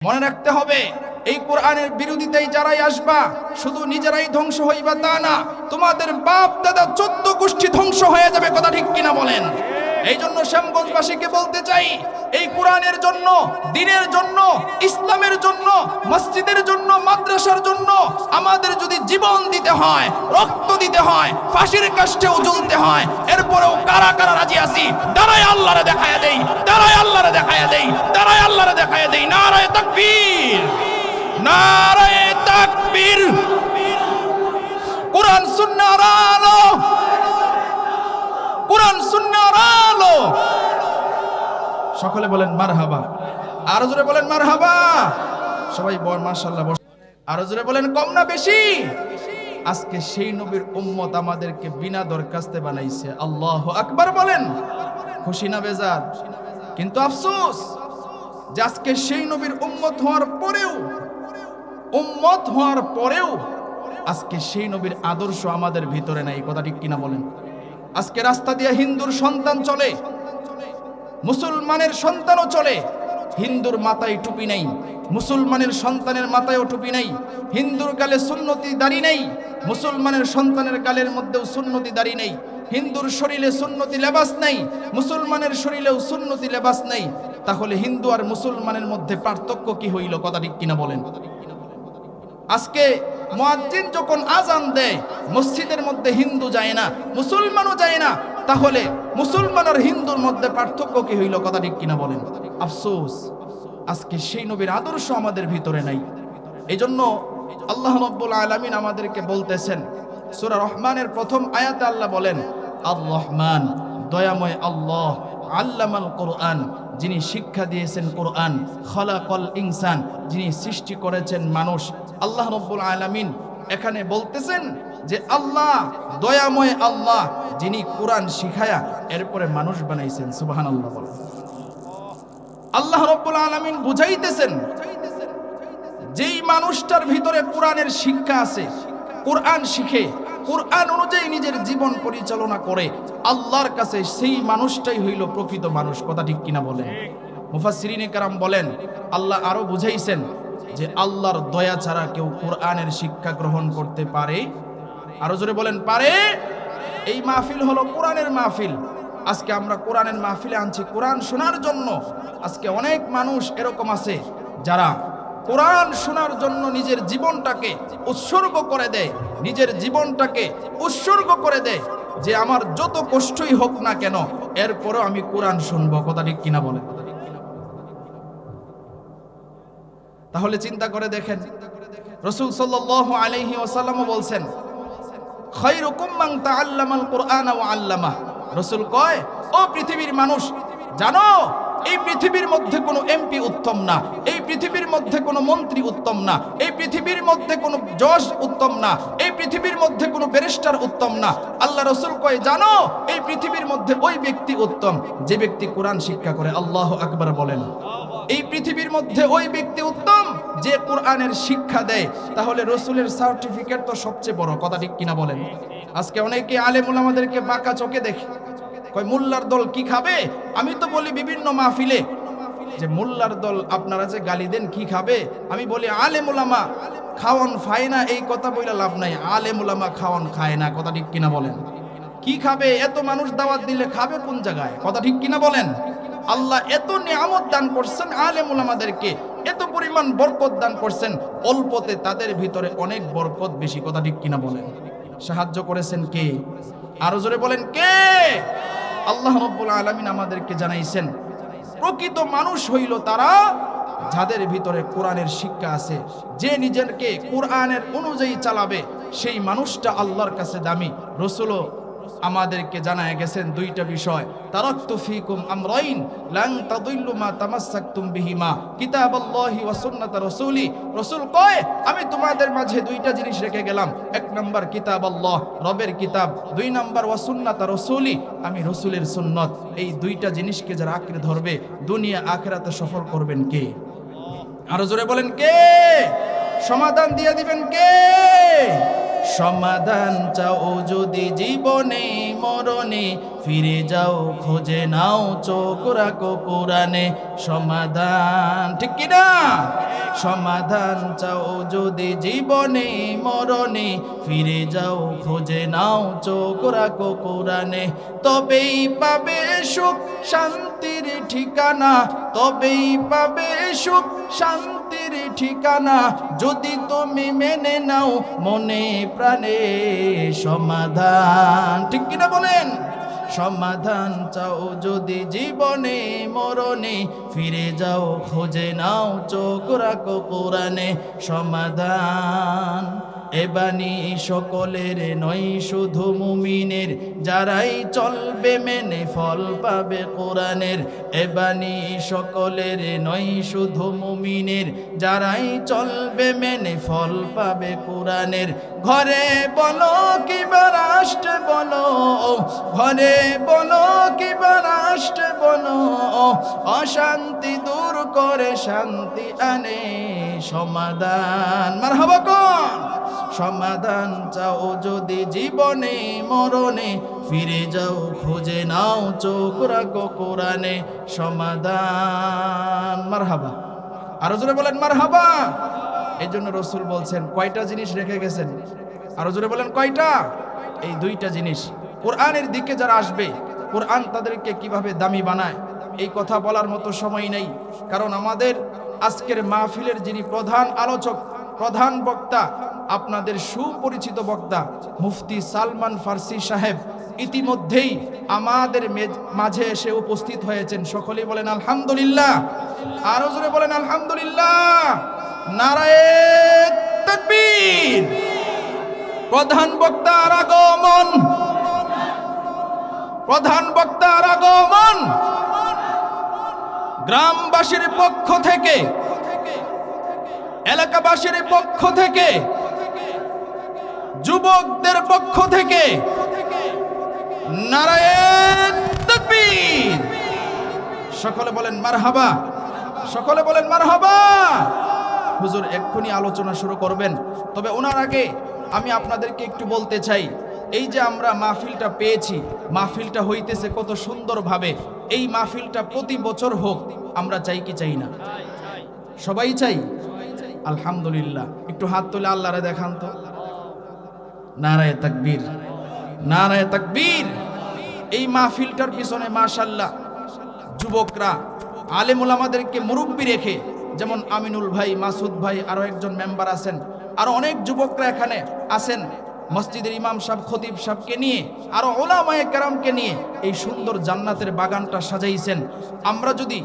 মনে রাখতে হবে, এই কোরআনের বিরোধিতায় যারাই আসবা শুধু নিজেরাই ধ্বংস হইবা তা না, তোমাদের বাপ দাদা 14 গোষ্ঠী ধ্বংস হয়ে যাবে। কথা ঠিক কিনা বলেন? এই জন্য শ্যামগঞ্জবাসীকে বলতে চাই, এই কোরআনের জন্য, দ্বীনের জন্য, ইসলামের জন্য, মসজিদের জন্য, মাদ্রাসার জন্য আমাদের যদি জীবন দিতে হয়, রক্ত দিতে হয়, ফাঁসির কাষ্ঠেও ঝুলতে হয়, এরপরেও কারা কারা রাজি আছি? দাঁড়ায় আল্লাহরে দেখায়া দেই, দাঁড়ায় আল্লাহরে দেখায়া দেই, দাঁড়ায় আল্লাহরে দেখায়া দেই। নারায়ে তাকবীর, নারায়ে তাকবীর। কোরআন সুন্নাহর আলো, কোরআন সুন্নাহর আলো। সকলে বলেন মারহাবা, আরো জোরে বলেন মারহাবা। সবাই বল মাশাআল্লাহ। আরো জোরে বলেন কম না বেশি? আজকে সেই নবীর উম্মত আমাদেরকে বিনা দরখাস্তে বানাইছে। আল্লাহু আকবার বলেন। খুশি না বেজার? কিন্তু আফসোস যে আজকে সেই নবীর উম্মত হওয়ার পরেও আজকে সেই নবীর আদর্শ আমাদের ভিতরে নাই। কথা ঠিক কিনা বলেন? আজকে রাস্তা দিয়ে হিন্দুর সন্তান চলে, মুসলমানের সন্তানও চলে, হিন্দুর মাথায় টুপি নেই, মুসলমানের সন্তানের মাথায়ও টুপি নেই। হিন্দুর গালে সুন্নতি দাড়ি নেই, মুসলমানের সন্তানের গালের মধ্যেও সুন্নতি দাড়ি নেই। হিন্দুর শরীরে সুন্নতি লেবাস নেই, মুসলমানের শরীরেও সুন্নতি লেবাস নেই। তাহলে হিন্দু আর মুসলমানের মধ্যে পার্থক্য কি হইল? কথা ঠিক কিনা বলেন? আজকে মুয়াজ্জিন যখন আজান দেয়, মসজিদের মধ্যে হিন্দু যায় না, মুসলমানও যায় না, তাহলে মুসলমান আর হিন্দুর মধ্যে পার্থক্য কি হইল? কথা ঠিক কিনা বলেন? আফসোস আজকে সেই নবীর আদর্শ আমাদের ভিতরে নাই। এজন্য আল্লাহ রাব্বুল আলামিন আমাদেরকে বলতেছেন, সূরা রহমানের প্রথম আয়াতে আল্লাহ বলেন, আর রহমান, দয়াময় আল্লাহ, আল্লামাল কোরআন, যিনি শিক্ষা দিয়েছেন কোরআন, খলাকাল ইনসান, যিনি সৃষ্টি করেছেন মানুষ। আল্লাহ রাব্বুল আলামিন এখানে বলতেছেন যে আল্লাহ দয়াময় আল্লাহ, যিনি কোরআন শিখায়া এরপরে মানুষ বানাইছেন। সুবহানাল্লাহ বলেন। আল্লাহ রাব্বুল আলামিন বুঝাইতেছেন যেই মানুষটার ভিতরে কোরআনের শিক্ষা আছে, কোরআন শিখে, কোরআন অনুযায়ী নিজের জীবন পরিচালনা করে, আল্লাহর কাছে সেই মানুষটাই হইল প্রকৃত মানুষ। কথা ঠিক কিনা বলেন? মুফাসসিরিনে কেরাম বলেন, আল্লাহ আরো বুঝাইছেন যে আল্লাহর দয়া ছাড়া কেউ কোরআনের শিক্ষা গ্রহণ করতে পারে? আরো জোরে বলেন পারে? এই মাহফিল হলো কোরআনের মাহফিল। আজকে আমরা কোরআনের মাহফিলে আনছি কোরআন শোনার জন্য। আজকে অনেক মানুষ এরকম আছে যারা কোরআন শোনার জন্য নিজের জীবনটাকে উৎসর্গ করে দেয়, নিজের জীবনটাকে উৎসর্গ করে দেয় যে আমার যত কষ্টই হোক না কেন এরপরও আমি কোরআন শুনবো। কথা ঠিক কিনা বলেন? তাহলে চিন্তা করে দেখেন, রাসূল সাল্লাল্লাহু আলাইহি ওয়াসাল্লাম বলছেন, খায়রুকুম মান তাআল্লামাল কুরআনা ওয়া আল্লামা। রাসূল কয়, ও পৃথিবীর মানুষ, জানো এই পৃথিবীর মধ্যে কোনো এমপি উত্তম না, এই পৃথিবীর মধ্যে কোনো মন্ত্রী উত্তম না, এই পৃথিবীর মধ্যে কোনো জজ উত্তম না, এই পৃথিবীর মধ্যে কোনো ব্যারিস্টার উত্তম না। আল্লাহ রাসূল কয়, জানো এই পৃথিবীর মধ্যে ওই ব্যক্তি উত্তম যে ব্যক্তি কোরআন শিক্ষা করে। আল্লাহু আকবার বলেন। এই পৃথিবীর মধ্যে ওই ব্যক্তি উত্তম যে কোরআনের শিক্ষা দেয়। তাহলে রাসূলের সার্টিফিকেট তো সবচেয়ে বড়। কথা ঠিক কিনা বলেন? আজকে অনেকে আলেম ওলামাদেরকে বাঁকা চোখে দেখে, কয় মোল্লার দল কি খাবে? আমি তো বলি বিভিন্ন মাহফিলে যে মোল্লার দল আপনারা যে গালি দেন কি খাবে? আমি বলি আলেম ওলামা খাওয়ান খায় না, এই কথা বলে লাভ নাই। আলেম ওলামা খাওয়ান খায় না। কথা ঠিক কিনা বলেন? কি খাবে? এত মানুষ দাওয়াত দিলে খাবে কোন জায়গায়? কথা ঠিক কিনা বলেন? আল্লাহ এত নিয়ামত দান করছেন আলেম ওলামাদেরকে, এত পরিমাণ বরকত দান করছেন, অল্পতে তাদের ভিতরে অনেক বরকত বেশি। কথা ঠিক কিনা বলেন? সাহায্য করেছেন কে? আরো জোরে বলেন কে? আল্লাহ রাব্বুল আলামিন আমাদেরকে জানাইছেন, প্রকৃত মানুষ হইল তারা যাদের ভিতরে কোরআনের শিক্ষা আছে। যে নিজেকে কোরআনের অনুযায়ী চালাবে সেই মানুষটা আল্লাহর কাছে দামি। রাসূলও আমাদেরকে জানায় গেছেন দুইটা বিষয়, তারাকতু ফীকুম আমরাইন লান তাদিল্লু মা তামাসসাকতুম বিহিমা, কিতাবাল্লাহি ওয়া সুন্নাত রাসূলি। রাসূল কয়, আমি তোমাদের মাঝে দুইটা জিনিস রেখে গেলাম। এক নাম্বার কিতাবাল্লাহ, রবের কিতাব, দুই নাম্বার ওয়া সুন্নাত রাসূলি, আমি রাসূলের সুন্নাত। এই দুইটা জিনিসকে যারা আঁকড়ে ধরবে দুনিয়া আখিরাতে সফল করবেন কে? আরো জোরে বলেন কে? সমাধান দিয়ে দিবেন কে? সমাধান চাও যদি জীবনে মরণে ফিরে যাও খোঁজে নাও চোখ রাখো কোরআনে সমাধান ঠিক কি না সমাধান চাও যদি জীবনে মরণে ফিরে যাও খোঁজে নাও চোখ রাখো কোরআনে তবেই পাবে সুখ শান্তির ঠিকানা তবেই পাবে সুখ শান্তির ঠিকানা যদি তুমি মেনে নাও মনে প্রাণে সমাধান ঠিক কিনা বলেন সমাধান চাও যদি জীবনে মরণে ফিরে যাও খোঁজে নাও চোখ রাখো কোরআনে সমাধান এবানি সকলের নয় শুধু মুমিনের যারাই চলবে মেনে ফল পাবে কোরআনের এবানি সকলের নয় শুধু মুমিনের যারাই চলবে মেনে ফল পাবে কোরআনের ঘরে বলো কিবা রাষ্ট্রে বলো ঘরে বলো কিবা রাষ্ট্রে বলো অশান্তি দূর করে শান্তি আনে সমাধান মারহাবা কোন সমাধান চাও যদি জীবনে মরণে ফিরে যাও খুঁজে নাও চোখ রাখো কোরআনে সমাধান মারহাবা আরো জোরে বলেন মারহাবা এই জন্য রাসূল বলছেন কয়টা জিনিস রেখে গেছেন আরো জোরে বলেন কয়টা এই দুইটা জিনিস কোরআনের দিকে যারা আসবে কোরআন তাদেরকে কিভাবে দামি বানায় এই কথা বলার মতো সময় নেই কারণ আমাদের আজকের মাহফিলের যিনি প্রধান আলোচক প্রধান বক্তা আপনাদের সুপরিচিত বক্তা মুফতি সালমান ফার্সি সাহেব ইতিমধ্যেই আমাদের মাঝে এসে উপস্থিত হয়েছেন সকলেই বলেন আলহামদুলিল্লাহ আরো জোরে বলেন আলহামদুলিল্লাহ নারায়ে তাকবীর প্রধান বক্তার আগমন প্রধান বক্তার আগমন গ্রামবাসীর পক্ষ থেকে এলাকাবাসীর পক্ষ থেকে যুবকদের পক্ষ থেকে নারায়ে তাকবীর সকলে বলেন মারহাবা সকলে বলেন মারহাবা হুজুর এক্ষুনি আলোচনা শুরু করবেন তবে ওনার আগে আমি আপনাদেরকে একটু বলতে চাই এই যে আমরা মাহফিলটা পেয়েছি মাহফিলটা হইতেছে কত সুন্দরভাবে এই মাহফিলটা প্রতি বছর হোক আমরা চাই কি চাই না সবাই চাই আলহামদুলিল্লাহ একটু হাত তুলে আল্লাহরে দেখান তো নারায়ে তাকবীর নারায়ে তাকবীর এই মাহফিলটার পিছনে মাশাআল্লাহ যুবকরা আলেম ওলামাদেরকে মুরব্বি রেখে যেমন আমিনুল ভাই মাসুদ ভাই আরো একজন মেম্বার আছেন আরো অনেক যুবকরা এখানে আছেন মসজিদের ইমাম সাহেব খতিব সাহেবকে নিয়ে আরো ওলামায়ে কেরামকে নিয়ে এই সুন্দর জান্নাতের বাগানটা সাজাইছেন আমরা যদি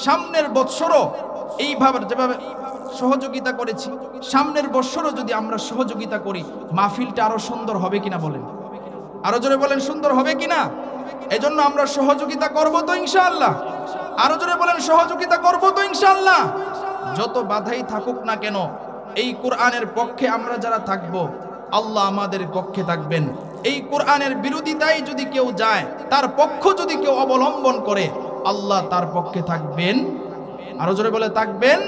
সামনের বৎসরও এইভাবে যেভাবে সহযোগিতা করেছি সামনের বৎসরও যদি আমরা সহযোগিতা করি মাহফিলটা আরো সুন্দর হবে কিনা বলেন আরো জোরে বলেন সুন্দর হবে কিনা এজন্য আমরা সহযোগিতা করব তো ইনশাআল্লাহ আরো জোরে বলেন সহযোগিতা করব তো ইনশাআল্লাহ যত বাধাই থাকুক না কেন এই কোরআনের পক্ষে আমরা যারা থাকব আল্লাহ আমাদের পক্ষে থাকবেন এই কোরআনের বিরোধিতায় যদি কেউ যায় তার পক্ষ যদি কেউ অবলম্বন করে আল্লাহ তার পক্ষে থাকবেন আরো জোরে বলে থাকবেন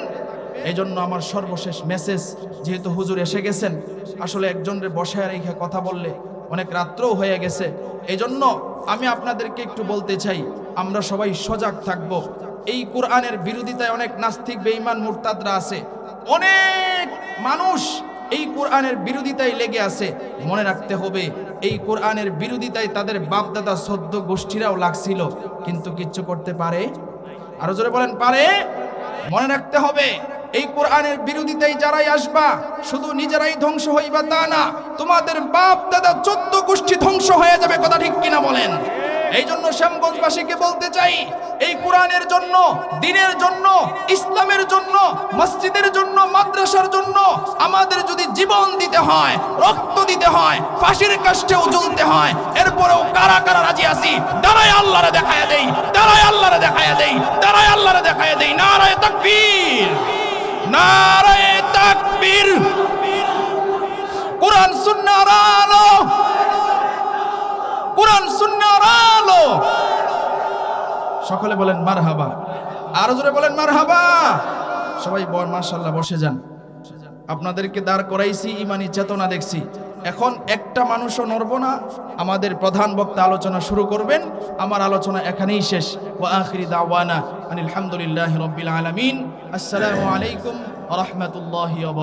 এই জন্য আমার সর্বশেষ মেসেজ যেহেতু হুজুর এসে গেছেন আসলে একজনের বসায় রেখে কথা বললে অনেক রাত্রও হয়ে গেছে এই জন্য আমি আপনাদেরকে একটু বলতে চাই আমরা সবাই সজাগ থাকব এই কোরআনের বিরোধিতায় অনেক নাস্তিক বেঈমান মুরতাদরা আছে অনেক মানুষ এই কোরআনের বিরোধিতায় লেগে আছে মনে রাখতে হবে এই কোরআনের বিরোধিতায় তাদের বাপদাদা সদ্য গোষ্ঠীরাও লাগছিল কিন্তু কিচ্ছু করতে পারে আরো জোরে বলেন পারে মনে রাখতে হবে এই কোরআনের বিরোধিতায় যারাই আসবা শুধু নিজেরাই ধ্বংস হইবা তা না তোমাদের বাপ দাদা 14 গোষ্ঠী ধ্বংস হয়ে যাবে কথা ঠিক কিনা বলেন এই জন্য শ্যামগঞ্জবাসীকে বলতে চাই এই কোরআনের জন্য দ্বীনের জন্য ইসলামের জন্য মসজিদের জন্য মাদ্রাসার জন্য আমাদের যদি জীবন দিতে হয় রক্ত দিতে হয় ফাঁসির কাষ্ঠেও ঝুলতে হয় এরপরেও কারা কারা রাজি আছি দাঁড়ায় আল্লাহরে দেখায়া দেই দাঁড়ায় আল্লাহরে দেখায়া দেই দাঁড়ায় আল্লাহরে দেখায়া দেই নারায়ে তাকবীর নারায়ে তাকবীর কোরআন সুন্নাহর আলো কোরআন সুন্নাহর আলো সকলে বলেন মারহাবা আরো জোরে বলেন মারহাবা সবাই মাশাআল্লাহ বসে যান আপনাদেরকে দাঁড় করাইছি ইমানি চেতনা দেখছি এখন একটা মানুষও নড়ব না। আমাদের প্রধান বক্তা আলোচনা শুরু করবেন। আমার আলোচনা এখানেই শেষ। ওয়া আখিরি দাওয়ানা আনিল হামদুলিল্লাহি রাব্বিল আলামিন। আসসালামু আলাইকুম ওয়া রাহমাতুল্লাহি ওয়া বারাকাতুহু।